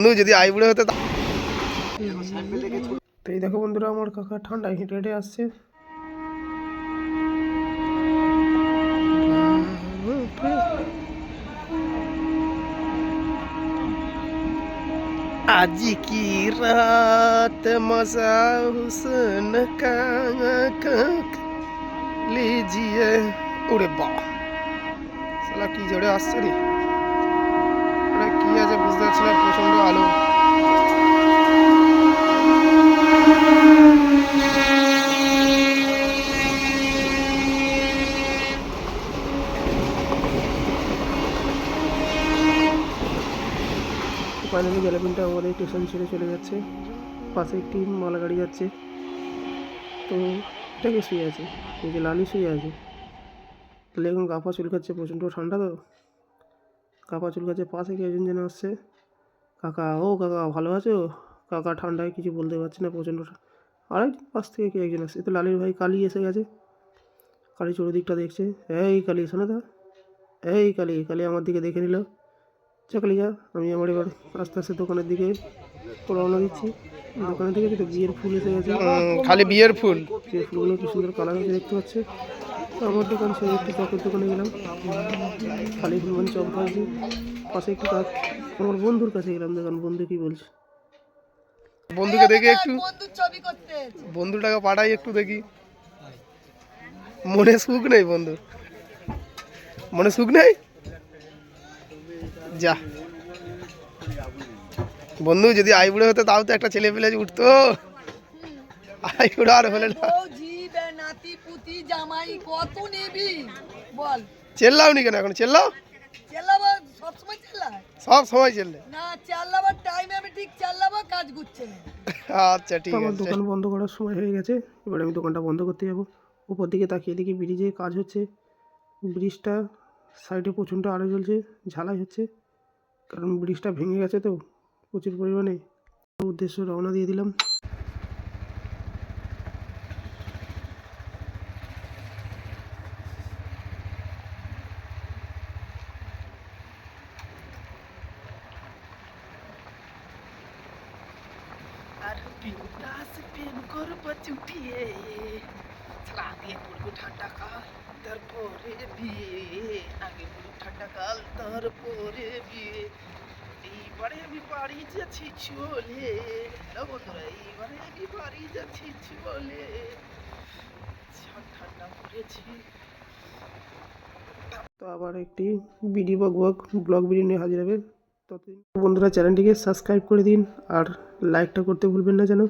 যদি আইবুড়ো হতে তো এই দেখো বন্ধুরা, আমার কাকা ঠান্ডায় হেঁটে হেঁটে আসছে। आज की रात मजा हुस्न का लीजिए। ওরে বাহ, শালা কি জোরে আসছে রে। ওরে কি আছে বুঝতে পারছি না, প্রচন্ড আলো। ফাইনালি গ্যালাপিনটা আমাদের স্টেশন ছেড়ে চলে যাচ্ছে। পাশে একটি মাল গাড়ি যাচ্ছে, তো এটাকে শুয়ে আছে, এই যে লালি শুয়ে আছে। তাহলে এখন গা পা চুলকাচ্ছে, প্রচণ্ড ঠান্ডা তো গা পা চুলকাচ্ছে। পাশে কি একজন যেন আসছে। কাকা, ও কাকা ভালো আছো? কাকা ঠান্ডায় কিছু বলতে পারছি না, প্রচণ্ড। আরেকজন পাশ থেকে কে একজন আসছে, তো লালির ভাই কালী এসে গেছে। কালী চতুর্দিকটা দেখছে। এই কালী, শোনো তো, এই কালী। কালী আমার দিকে দেখে নিল। কালী যা, আমি আমার এবার আস্তে আস্তে দোকানের দিকে রওনা দিচ্ছি। দোকানের দিকে তো বিয়ের ফুল এসে গেছে, খালি বিয়ের ফুল। বিয়ের ফুলগুলো কি সুন্দর কালার হয়েছে দেখতে পাচ্ছে। তো আমার দোকান ছেড়ে একটু চকের দোকানে গেলাম, খালি ফুলমান চক ভাবছি। পাশে একটু আমার বন্ধুর কাছে গেলাম, দোকান বন্ধু কি বলছে। বন্ধুকে দেখে একটু, বন্ধুটাকে পাঠাই একটু দেখি। মনে সুখ নেই বন্ধুর, মনে সুখ নেই। যা বন্ধু, যদি আইবুড়ো হতে তাও তো একটা ছেলে পেলে উঠতো। আইবুড়ো আর হলে না। চেল্লাও নি কেন এখন? চেল্লাও, সব সময় চেললে। আচ্ছা ঠিক আছে। আমার দোকান বন্ধ করার সময় হয়ে গেছে, এবার আমি দোকানটা বন্ধ করতে যাবো। উপর দিকে তাকিয়ে দেখি ব্রিজে কাজ হচ্ছে। ব্রিজটা সাইডে প্রচণ্ড আলো জ্বলছে, ঝালাই হচ্ছে, কারণ ব্রিজটা ভেঙে গেছে তো প্রচুর পরিমাণে। উদ্দেশ্য রওনা দিয়ে দিলাম। আর বিন্দাস প্রেম করব চুটিয়ে, আগে পড়বো ঠান্ডা কাল তারপরে বিয়ে, আগে পড়বো ঠান্ডা কাল তারপরে বিয়ে। এইবারে আমি বাড়ি যাচ্ছি চলে, বন্ধুরা এইবারে আমি বাড়ি যাচ্ছি চলে। ঠান্ডা পড়েছি। তো আবার একটি ভিডিও বা ব্লগ ভিডিও নিয়ে হাজির হবে। ততদিন বন্ধুরা চ্যানেলটিকে সাবস্ক্রাইব করে দিন, আর লাইকটা করতে ভুলবেন না যেন।